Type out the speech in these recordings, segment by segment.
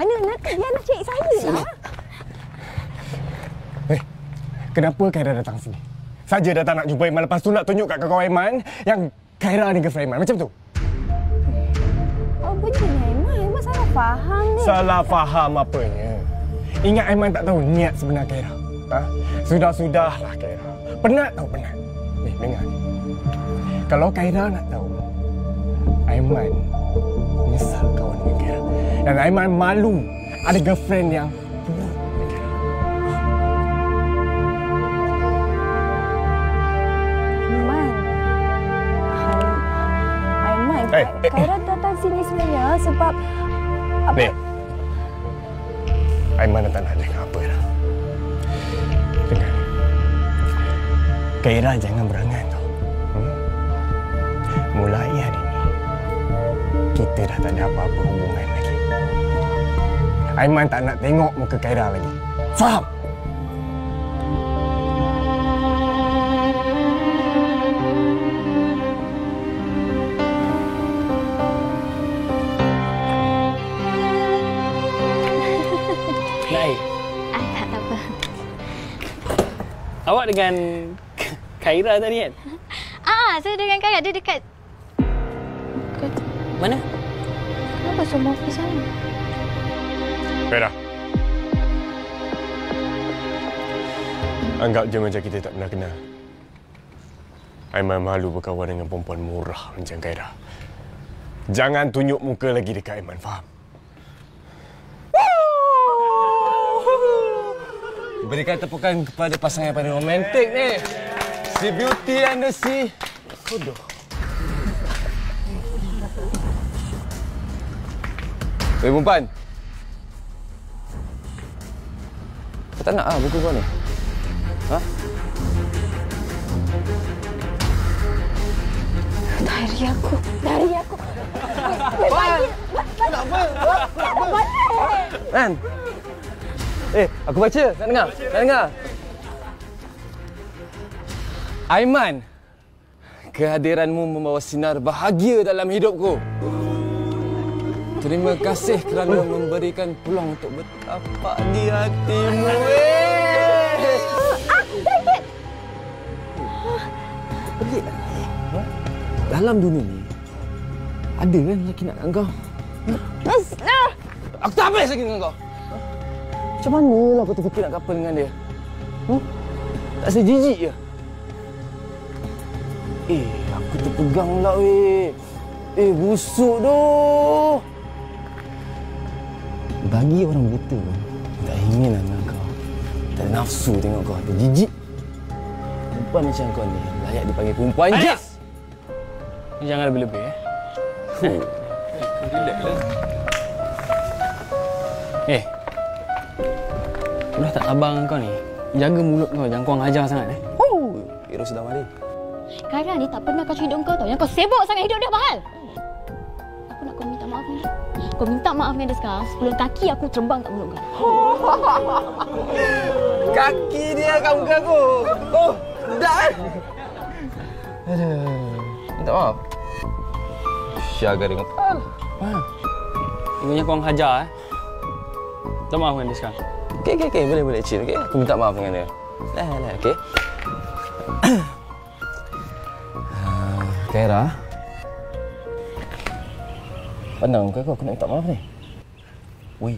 Mana nak dia nak cari saya lah. Kenapa Khaira datang sini? Saja datang nak jumpa Aiman, lepas tu nak tunjuk kat kawan Aiman yang Khaira ni girlfriend Aiman. Macam tu? Oh, begini Aiman. Aiman salah faham ni. Salah faham apanya? Ingat Aiman tak tahu niat sebenar Khaira? Ha? Sudah-sudahlah Khaira. Penat tahu penat. Ni, dengar ni. Kalau Khaira nak tahu, Aiman menyesal kawan dengan Khaira. Dan Aiman malu ada girlfriend yang buruk dengan Khaira. Aiman, Khaira datang sini sebenarnya sebab apa? Aiman tak nak dengar apa dah. Dengar. Khaira jangan berangan tau. Mulai hari ni, kita dah tak ada apa-apa hubungan lagi. Aiman tak nak tengok muka Khaira lagi. Faham? Tak apa. Awak dengan Khaira tadi kan? Saya dengan Khaira. Dia dekat... Mana? Kenapa semua ofis sana? Khaira. Anggap je macam kita tak pernah kenal. Aiman malu berkawan dengan perempuan murah macam Khaira. Jangan tunjuk muka lagi dekat Aiman, faham? Berikan tepukan kepada pasangan yang paling romantik ni. Si Beauty and the Si Kodo. Wei, perempuan. Kau tak nak buku kau ni? Ha? Dari aku. Wan! Kenapa? Man! Aku baca. Nak dengar? Aiman, kehadiranmu membawa sinar bahagia dalam hidupku. Terima kasih kerana memberikan peluang untuk bertapak di hatimu. David! Pelik tak? Dalam dunia ni, ada kan lelaki nak kat kau? Aku tak habis lagi dengan kau. Macam manalah kau terfikir nak couple dengan dia? Tak sejijik je. Aku terpegang lah, weh. Busuk doh. Bagi orang buta pun, tak ingin lah dengan kau. Tak ada nafsu tengok kau. Tak jijik. Perempuan macam kau ni layak dipanggil perempuan jas. Jangan lebih-lebih, Relaxlah. Dah tak abang kau ni. Jaga mulut kau, jangan kurang ajar sangat. Hero sudah mari. Khaira ni tak pernah kacau hidup kau tau. Yang kau sibuk sangat hidup dia, Bahal. Aku nak kau minta maaf dengan dia. Kau minta maaf dengan dia sekarang, sebelum kaki aku terbang kat mulut kau. Kaki dia kat muka aku. Dah kan? Minta maaf. Syaga dengan pal. Ingatnya kau orang hajar, Minta maaf dengan dia sekarang. Okey. Boleh chill, okey? Aku minta maaf dengan dia. Lah, okey? Khaira. Pandang muka aku nak minta maaf ni. Wei.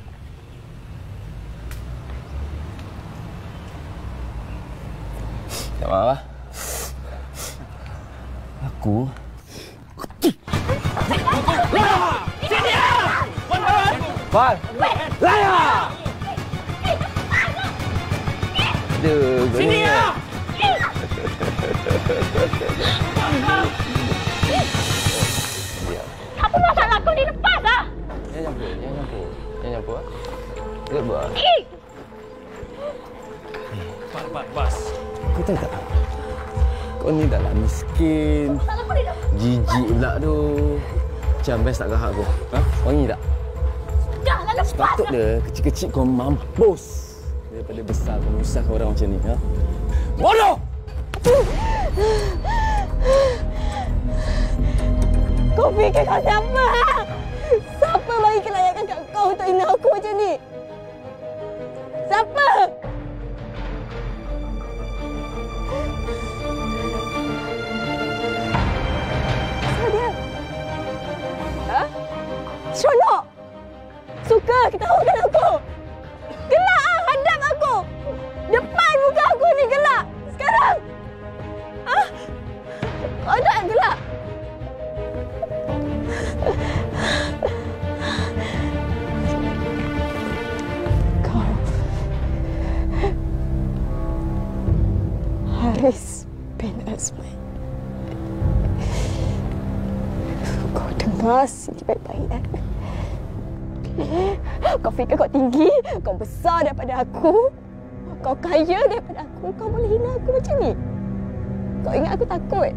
Tak maaf lah. Aku... Wan! Laya! Aduh, sini ya! Apa masalah kau ni, lepas lah? Jangan nyampur. Lihat buat. Bas. Kau tahu tak? Kau ni dah lah miskin. Jijik pula tu. Macam best tak kahak kau? Wangi tak? Janganlah lepas. Sepatutnya kecil-kecil kau mampus daripada besar kau menyusahkan orang macam ni. Bodoh! Kau fikir kau siapa? Siapa lagi kelayakkan kat kau? kau untuk hina aku macam ni? Siapa? Siapa dia? Ha? Seronok! Suka ketahukan aku! Gelak ah, hadap aku! Depan muka aku ni gelak! Sekarang! Ha? Kau tak gelak? Kau... Haris bin Azman. Kau dengar sini baik-baik. Kau fikir kau tinggi, kau besar daripada aku, kau kaya daripada aku, kau boleh hina aku macam ni? Kau ingat aku takut?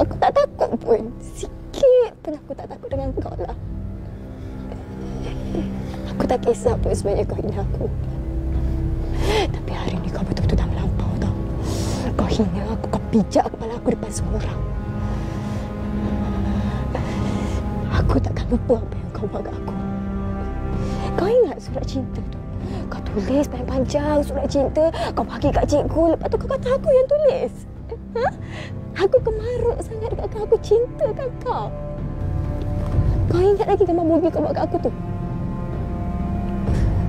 Aku tak takut pun. Sikit pun aku tak takut dengan kau lah. Aku tak kisah pun sebenarnya kau hina aku. Tapi hari ni kau betul-betul dah melampau tau. Kau hina aku, kau pijak kepala aku depan semua orang. Aku takkan lupa apa yang kau buat kat aku. Kau ingat surat cinta tu? Kau tulis panjang-panjang surat cinta, kau bagi kat cikgu, lepas tu kau kata aku yang tulis. Ha? Aku kemaruk sangat dekat kau, aku cintakan kau. Kau ingat lagi gambar movie kau buat kat aku tu?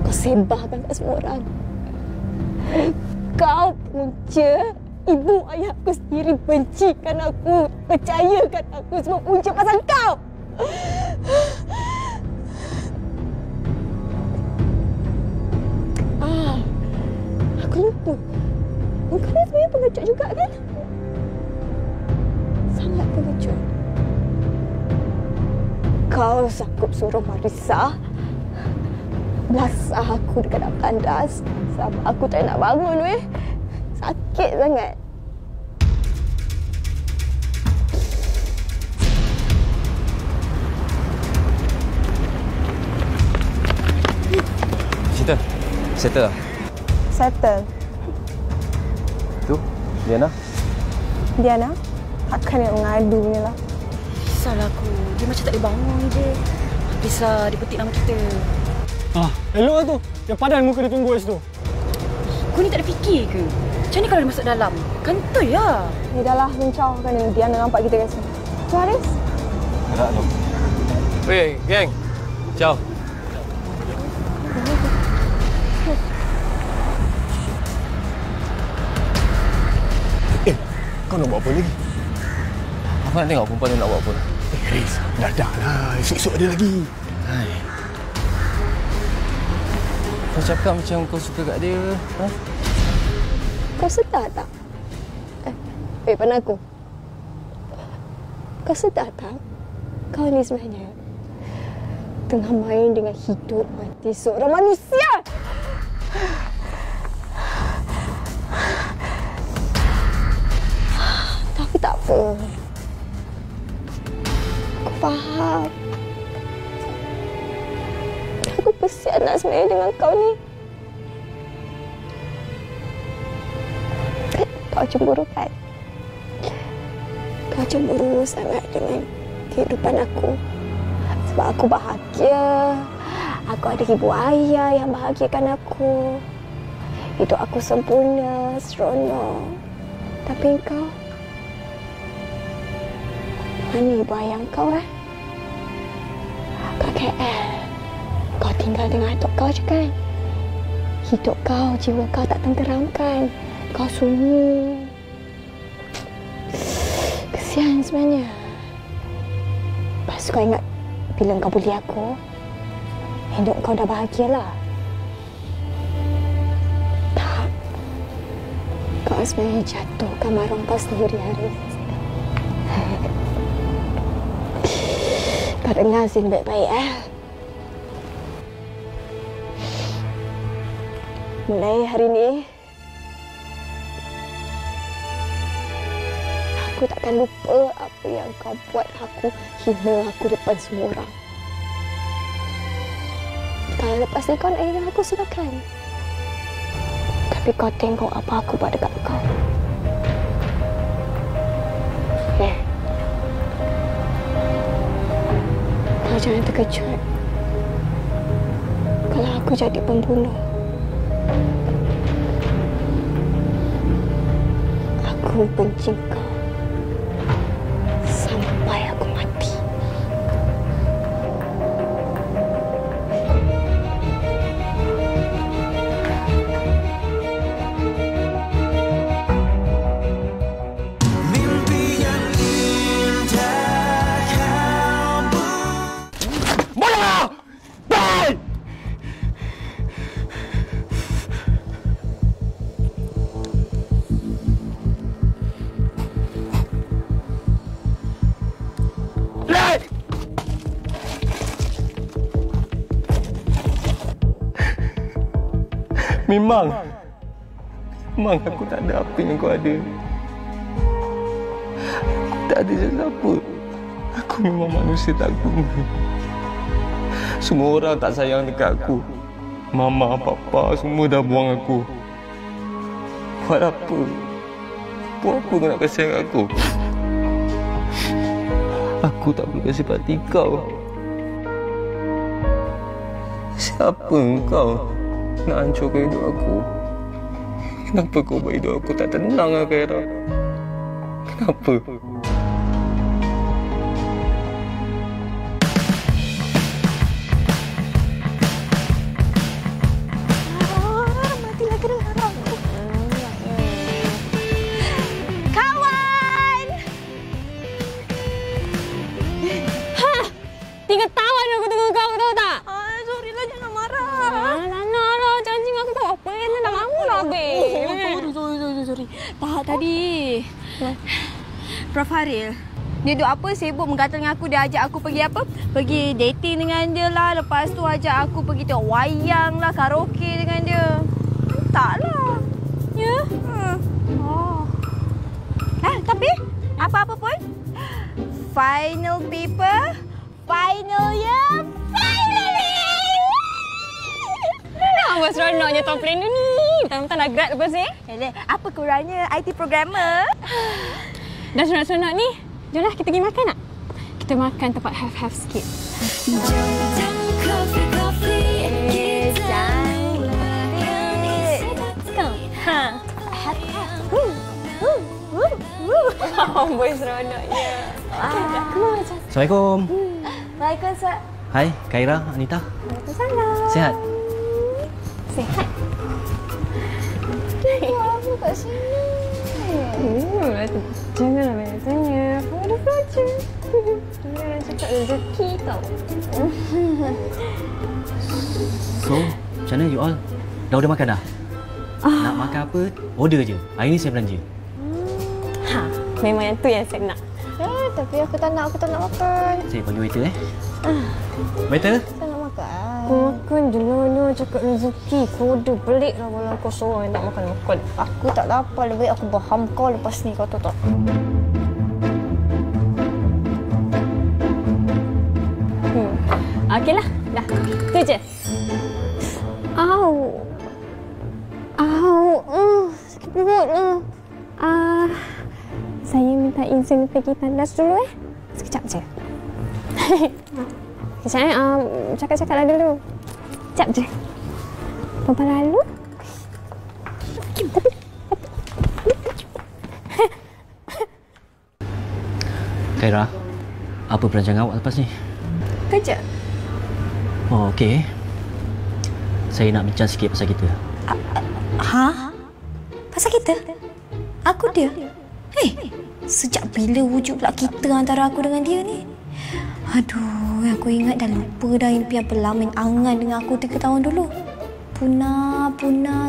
Kau sebarkan kat semua orang. Kau punca ibu ayah aku sendiri bencikan aku, percayakan aku, semua punca pasal kau. Aku lupa. Kau ni sebenarnya pengecut juga kan? Sangat pengecut. Kau sanggup suruh Marissa belasah aku dekat dalam tandas sampai aku tak nak bangun weh. Sakit sangat. Settle lah. Settle. Tu, Diana. Diana? Akan yang mengadunya lah. Salah aku. Dia macam tak boleh bangun je. Habislah dia petik nama kita. Elok lah tu. Yang padan muka dia tunggu kat situ. Kau ni tak ada fikir ke? Macam ni kalau dia masuk dalam? Kantoi lah. Ni dah lah mencaukan dengan Diana nampak kita kat sini. Tu Haris? Tak tu. Weh, geng. Ciao. Kau nak buat apa lagi? Aku nak tengok perempuan ni nak buat apa. Haris, dah lah. Esok-esok ada lagi. Hai. Kau cakap macam kau suka kat dia. Ha? Kau sedar tak? Pandang aku. Kau sedar tak? Kau ni sebenarnya tengah main dengan hidup mati seorang manusia. Tapi tak apa. Aku faham. Aku kesian nak sebenarnya dengan kau ni. Kau cemburu kan? Kau cemburu sangat dengan kehidupan aku. Sebab aku bahagia. Aku ada ibu ayah yang bahagiakan aku. Hidup aku sempurna, seronok. Tapi kau... Mana ibu ayah kau Kat KL. Kau tinggal dengan atuk kau je kan? Hidup kau, jiwa kau tak tenggeramkan. Kau sunyi. Kesian sebenarnya. Lepas kau ingat bila kau bully aku, hidup kau dah bahagialah. Tak. Kau sebenarnya jatuhkan marung kau sendiri, Haris. Kau dengar sini baik-baik, Mulai hari ini, aku takkan lupa apa yang kau buat aku, hina aku depan semua orang. Kalau lepas ni kau nak hina aku, silakan. Tapi kau tengok apa aku buat dekat kau. Okay. Kau jangan terkejut. aku jadi pembunuh. Aku benci kau sampai aku mati. Memang aku tak ada apa yang kau ada. Tak ada sesiapa. Aku memang manusia tak guna. Semua orang tak sayang dekat aku. Mama, papa semua dah buang aku. Buat apa? Buat apa kau nak kasihan aku? Aku tak boleh kasih parti kau. Siapa engkau? Nak hancurkan hidup aku. Kenapa kau buat hidup aku tak tenang, Kaira? Kenapa? Matilah kena aku. Kawan! Ha! Tinggal tawan aku tengok kau, tahu tak? Sorry lah, jangan marah. Alah, janji aku kau apa yang dah lama lah, Sorry. Tak, tadi. Prof Haril, dia duk apa sibuk menggatal dengan aku. Dia ajak aku pergi apa? Pergi dating dengan dia lah. Lepas tu ajak aku pergi tengok wayang lah, karaoke dengan dia. Taklah. Ya? Oh. Tapi apa-apa pun, final paper, final year, finally! Apa seronoknya top plan ni? Mentang-mentang nak grad lepas ni. Apa kurangnya IT programmer? Dah seronok-seronok ni. Jomlah kita pergi makan tak? Kita makan tempat have-have sikit. Amboi seronoknya. Assalamualaikum. Waalaikumsalam. Hai, Kaira, Anita. Waalaikumsalam. Sihat? Sihat. Aku kat sini. Janganlah banyak tanya. Aku ada projek. Jangan cakap rezeki tau. So, macam mana you all? Dah order makan dah? Nak makan apa? Order je. Hari ni saya belanja. Ha, memang yang tu yang saya nak. Tapi aku tak nak makan. Saya panggil waiter Waiter? Saya nak makan. Kau makan je lah, cakap rezeki. Kode pelik lah kalau kau seorang yang nak makan. Aku tak lapar. Lebih baik aku faham kau lepas ni, kau tahu tak? Okeylah, dah. Tu je. Au. Sakit perut lah. Saya minta izin pergi tandas dulu Sekejap je. Saya cakap-cakap lah dulu. Sekejap je. Berapa lalu? Kaira, apa perancangan awak lepas ni? Kerja. Oh, okey. Saya nak bincang sikit pasal kita. Ha? Pasal kita? Aku dia? Sejak bila wujud pula kita antara aku dengan dia ni? Aduh, aku ingat dah lupa dah impian berlamin angan dengan aku 3 tahun dulu. Punah,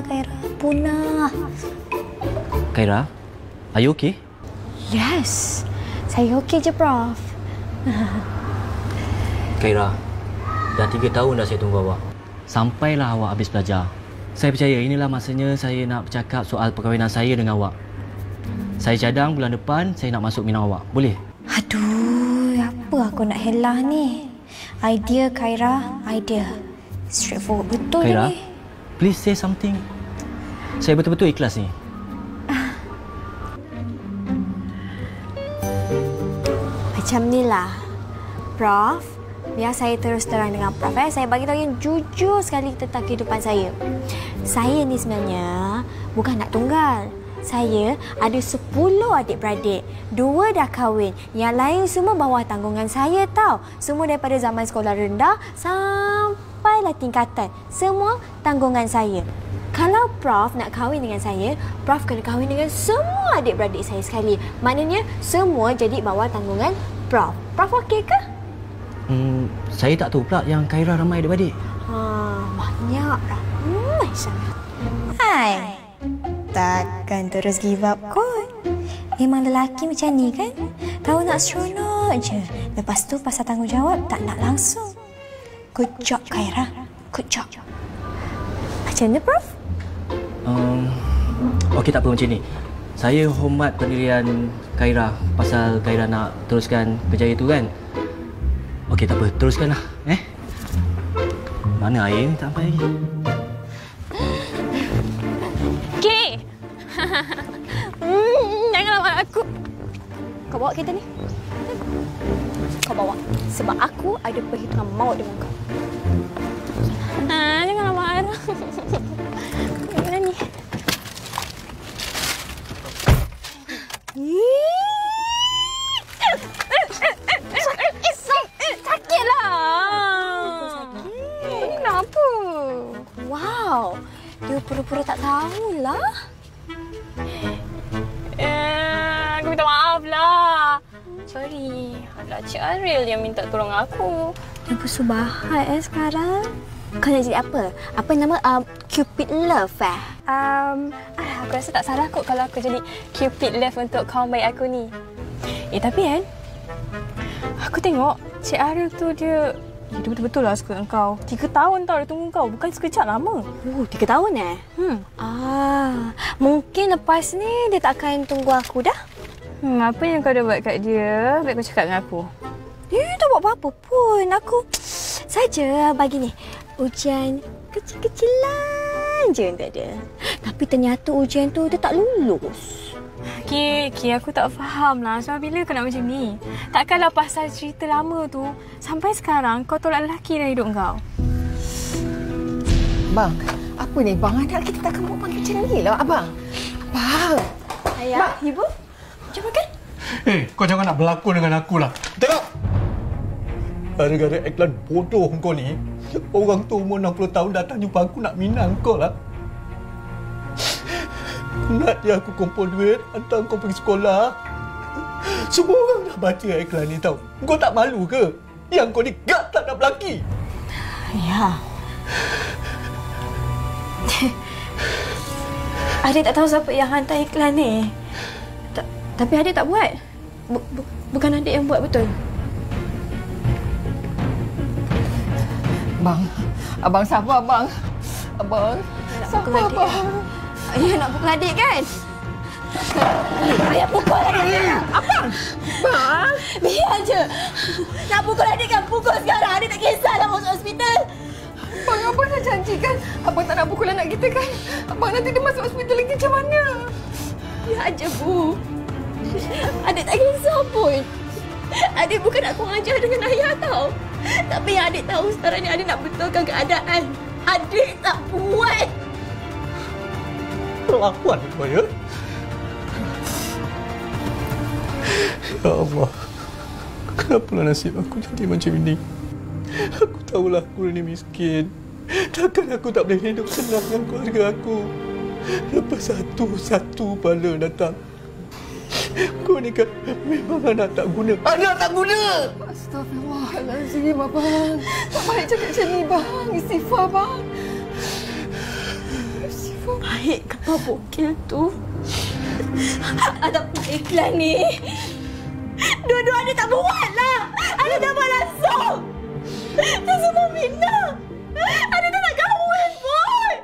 Kaira. Punah. Kaira, are you okay? Yes. Saya okey je, Prof. Kaira, dah 3 tahun dah saya tunggu awak. Sampailah awak habis belajar. Saya percaya inilah masanya saya nak bercakap soal perkahwinan saya dengan awak. Saya cadang bulan depan saya nak masuk minang awak. Boleh? Aduh, apa aku nak helah ni? Idea, Kaira. Idea. Straightforward betul Kaira, ni. please say something. Saya betul-betul ikhlas ni. Macam ni lah, Prof. biar saya terus terang dengan Prof. Saya bagi tahu yang jujur sekali tentang kehidupan saya. Saya ni sebenarnya bukan anak tunggal. Saya ada 10 adik-beradik. 2 dah kahwin. Yang lain semua bawah tanggungan saya tau. Semua daripada zaman sekolah rendah sampailah tingkatan. Semua tanggungan saya. Kalau Prof nak kahwin dengan saya, Prof kena kahwin dengan semua adik-beradik saya sekali. Maknanya semua jadi bawah tanggungan Prof. Prof okey ke? Saya tak tahu pula yang Khairah ramai adik-beradik. Banyak ramai sangat. Hai. Takkan terus give up kot. Memang lelaki macam ni kan? Tahu nak seronok je. Lepas tu pasal tanggungjawab tak nak langsung. Good job Khairah. Good job. Macam mana Prof? Okey, tak apa macam ni. Saya hormat pendirian Khairah pasal Khairah nak teruskan berjaya tu kan. Okey, tak apa. Teruskanlah. Mana air ni tak sampai lagi? Jangan lawan aku. Kau bawa kereta ni. Kau bawa. Sebab aku ada perhitungan maut dengan kau. Jangan lawan. Mana ni? Sakitlah. Kenapa? Wow. Dia pura-pura tak tahulah. Aku minta maaf lah. Sorry. Adalah Cik Aril yang minta tolong aku. Dah bersubahat sekarang. Kau nak jadi apa? Apa nama? Cupid Love Aku rasa tak salah kot kalau aku jadi Cupid Love untuk kawan baik aku ni. Tapi kan, aku tengok Cik Aril tu dia betul-betul lah suka dengan kau. 3 tahun tau dia tunggu kau. Bukan sekejap lama. 3 tahun mungkin lepas ni dia tak akan tunggu aku dah. Apa yang kau dah buat kat dia? Baik kau cakap dengan aku. Tak buat apa-apa pun. Aku saja bagi ni ujian kecil-kecilan je untuk dia. Tapi ternyata ujian tu dia tak lulus. Ki, aku tak faham lah. Sebab bila kau nak macam ni? Takkanlah pasal cerita lama tu sampai sekarang kau tolak lelaki dalam hidup kau. Bang, apa ni? Bang, anak kita takkan buat macam ni lah, abang. Bang. Ayah, ibu. Jom makan. Kau jangan nak berlakon dengan aku lah. Tengok! Gara-gara iklan bodoh kau ni, orang tu umur 60 tahun datang jumpa aku nak minang kau lah. Nak dia aku kumpul duit, hantar kau pergi sekolah. Semua orang dah baca iklan ni tau. Kau tak malu ke? Yang kau ni gak tak nak berlaki. Ya. Adik tak tahu siapa yang hantar iklan ni. Tapi adik tak buat. Bukan adik yang buat, betul? Bang, abang sabar, bang. Abang, sabar, bang. Ayah nak pukul adik kan? Ayah pukul adik. Abang! Bang! Biar je. Nak pukul adik kan? Pukul sekarang. Adik tak kisahlah masuk hospital. Bang, abang dah janjikan. Abang tak nak pukul anak kita kan? Abang nanti dia masuk hospital lagi macam mana? Biar je, Bu. Adik tak kisah pun. Adik bukan nak kurang ajar dengan ayah tau. Tapi yang adik tahu sekarang ni adik nak betulkan keadaan. Adik tak buat. Perlakuan kau ya? Ya Allah. Kenapalah nasib aku jadi macam ini? Aku tahulah aku ni miskin. Takkan aku tak boleh hidup senang dengan keluarga aku. Lepas satu-satu bala datang. Kau ni kan memang anak tak guna. Anak tak guna! Astagfirullahalazim, abang. Tak baik cakap macam ni, bang. Istighfar, bang. Istighfar. Baik kapal bokil tu. Ada iklan ni. Dua-dua adik tak buat lah. Adik tak buat langsung. Dia semua minat. Adik tak nak kahwin pun.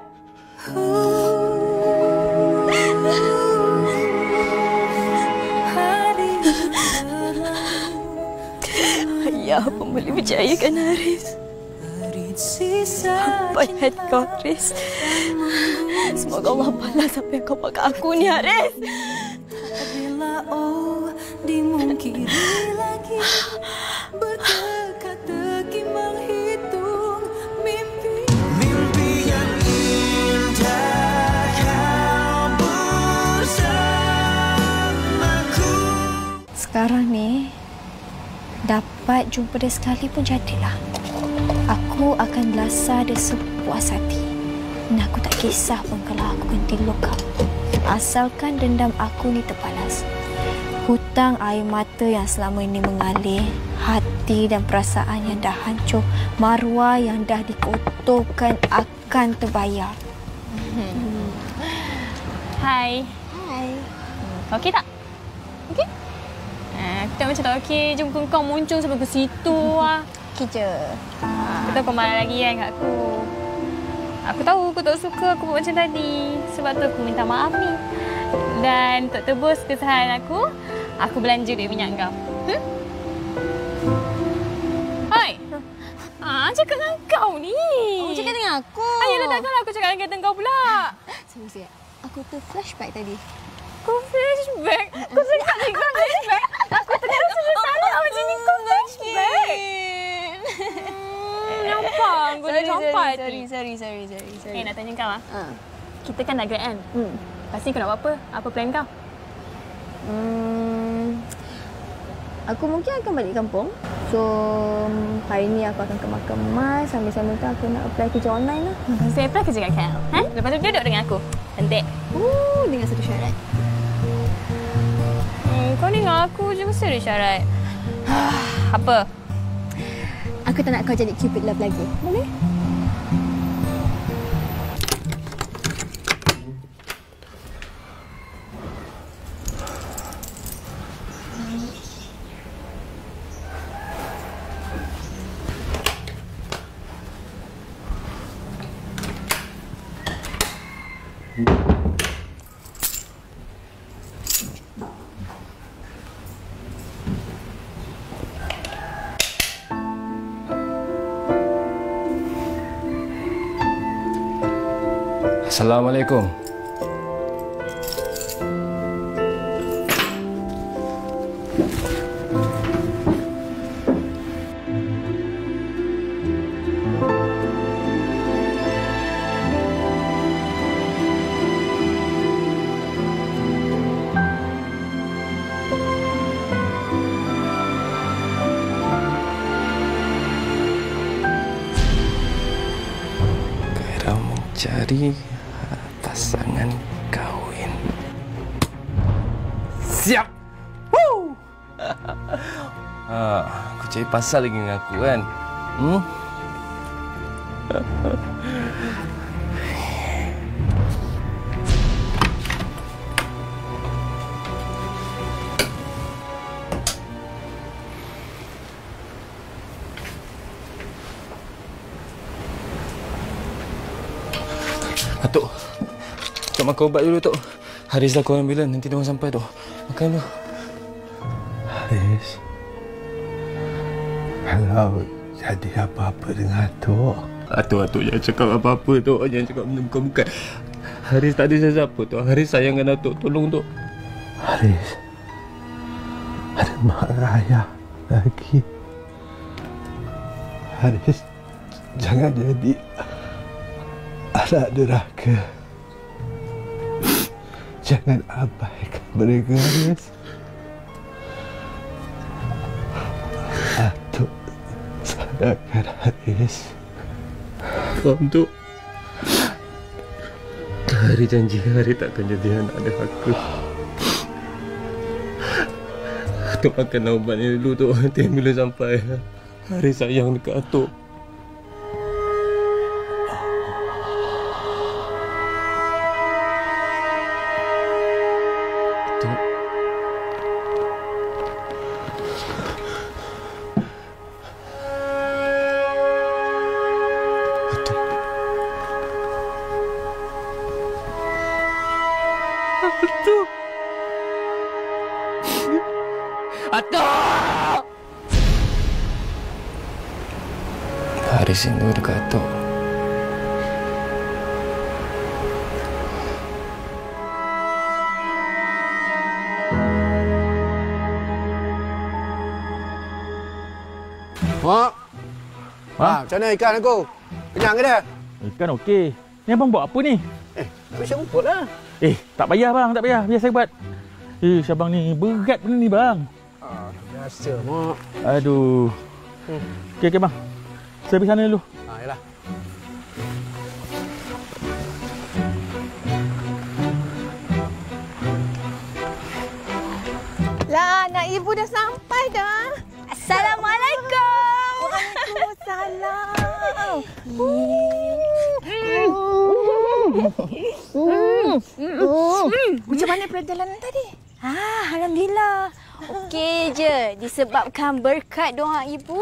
Ayah pun boleh percayakan Haris. Sampai hati kau, Haris. Semoga Allah balas apa yang kau buat kat aku ni, Haris. Dimungkiri lagi berteka-teki jumpa dia sekali pun jadilah. Aku akan belasah dia sepuas hati. Dan aku tak kisah pun kalau aku kena diluka. Asalkan dendam aku ni terbalas. Hutang air mata yang selama ini mengalir, hati dan perasaan yang dah hancur, maruah yang dah dikotorkan akan terbayar. Hai. Okey tak? Okey? Aku tak macam tak okey. Jumpa kau muncul sampai ke situ lah. Okey je. Aku tahu kau marah lagi kan kat aku. Aku tahu kau tak suka aku buat macam tadi. Sebab tu aku minta maaf ni. Dan untuk tebus kesalahan aku belanja duit minyak kau. Hai! Cakap dengan kau ni. Oh, cakap dengan aku. Ayolah takkanlah aku cakap dengan kereta kau pula. Sorry. Aku tu flashback tadi. Kau flashback? Kau cakap ni kau flashback? Aku tengah rasa bersalah macam ni. Kau flashback? Kenapa? Kau dah sampai hati. Sorry. Nak tanya kau kita kan dah grad kan? Pasti kau nak buat apa? Apa plan kau? Aku mungkin akan balik kampung. So, hari ni aku akan kemas-kemas. Sambil-sambil tu aku nak apply kerja online lah. Saya apply kerja kat KL. Lepas tu duduk dengan aku. Cantik. Dengan satu syarat. Kau ni dengan aku je mesti ada syarat. Apa? Aku tak nak kau jadi Cupid Love lagi. Boleh? Assalamualaikum. Kau mencari pasangan kahwin. Siap. Woo. Kau cari pasal lagi dengan aku kan? Tok, Tok makan ubat dulu, Tok. Haris dah call ambulan. Nanti dia orang sampai, Tok. Makan dulu. Haris, kalau jadi apa-apa dengan Tok. Tok jangan cakap apa-apa, Tok. Jangan cakap benda bukan-bukan. Haris tak ada siapa, Tok. Haris sayangkan Tok. Tolong, Tok. Haris, ada mak ayah lagi. Haris, jangan jadi anak deraka. Jangan abaikan mereka, Haris. Atuk sadarkan Haris. Faham, Tok. Hari janji Hari takkan jadi anak deraka. Tok makan ubat ni dulu, Tok. Nanti bila sampai Hari sayang dekat Tok. Atuk! Haris rindu dekat Atuk. Mak! Macam mana ikan aku? Kenyang ke dah? Ikan okey. Ni abang buat apa ni? Macam rumput lah. Tak payah bang, tak payah. Biar saya buat. Syabang ni berat benda ni bang. Biasa, Mak. Aduh. Okey, okey bang. Saya pergi sana dulu. Yalah. Lah, anak ibu dah sampai dah. Assalamualaikum. Waalaikumsalam. Macam mana perjalanan tadi? Alhamdulillah. Okey je. Disebabkan berkat doa ibu,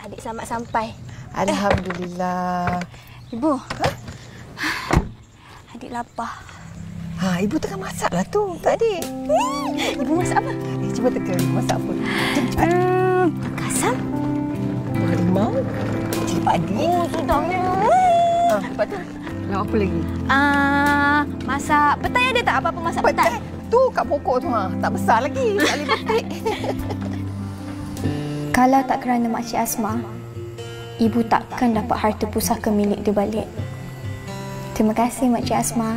adik selamat sampai. Alhamdulillah. Ibu. Adik lapar. Ibu tengah masak lah tu tadi. Ibu masak apa? Cuba teka ibu masak apa. Cepat. Kasam. Buah limau. Cili padi. Sedapnya. Lepas tu, nak apa lagi? Masak petai ada tak? Apa-apa masak petai? Tu kat pokok tu tak besar lagi. Tak boleh petik. Kalau tak kerana Makcik Asma, ibu takkan dapat harta pusaka milik dia balik. Terima kasih Makcik Asma.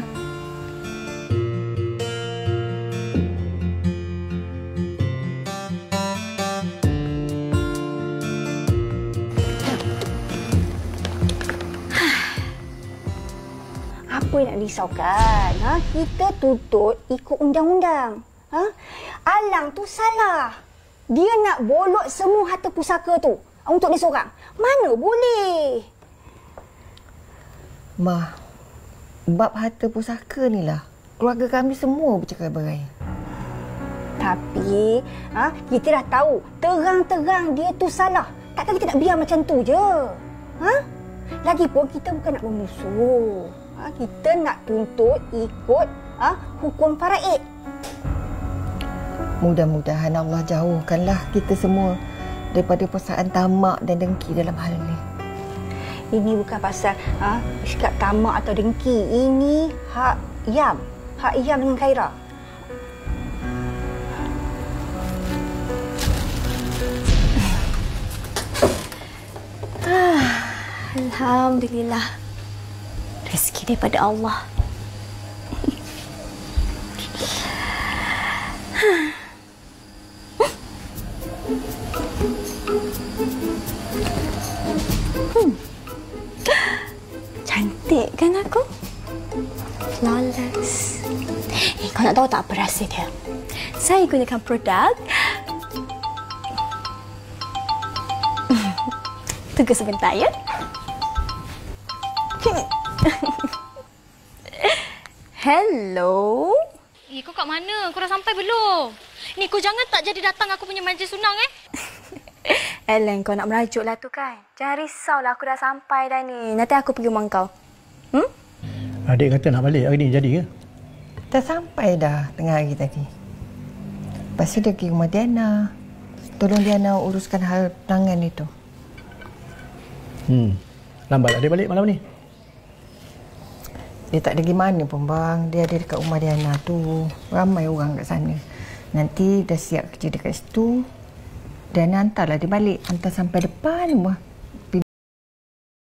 Apa nak risaukan? Kita tuntut ikut undang-undang. Alang tu salah. Dia nak bolot semua harta pusaka tu untuk dia seorang. Mana boleh? Ma, bab harta pusaka ni lah keluarga kami semua bercerai-berai. Tapi kita dah tahu terang-terang dia tu salah. Takkan kita nak biar macam tu je? Lagipun kita bukan nak memusuh. Kita nak tuntut ikut hukum faraid. Mudah-mudahan Allah jauhkanlah kita semua daripada perasaan tamak dan dengki dalam hal ni. Ini bukan pasal sikap tamak atau dengki. Ini hak Yam. Hak Yam dengan Khaira. Alhamdulillah. Rezeki daripada Allah. Cantik kan aku? Flawless. Kau nak tahu tak apa rasa dia? Saya gunakan produk. Tunggu sebentar ya. Hello. Kau kat mana? Kau dah sampai belum? Ni kau jangan tak jadi datang aku punya majlis sunang Ellen, kau nak merajuk lah tu kan? Jangan risaulah, aku dah sampai dah ni. Nanti aku pergi rumah kau. Adik kata nak balik hari ni, jadi ke? Dah sampai dah tengah hari tadi. Lepas tu dia pergi rumah Diana. Tolong Diana uruskan hal pelanggan itu. Lambatlah dia balik malam ni. Dia tak ada pergi mana pun bang. Dia ada dekat rumah Diana tu. Ramai orang kat sana. Nanti dah siap kerja dekat situ. Diana hantarlah dia balik. Hantar sampai depan rumah.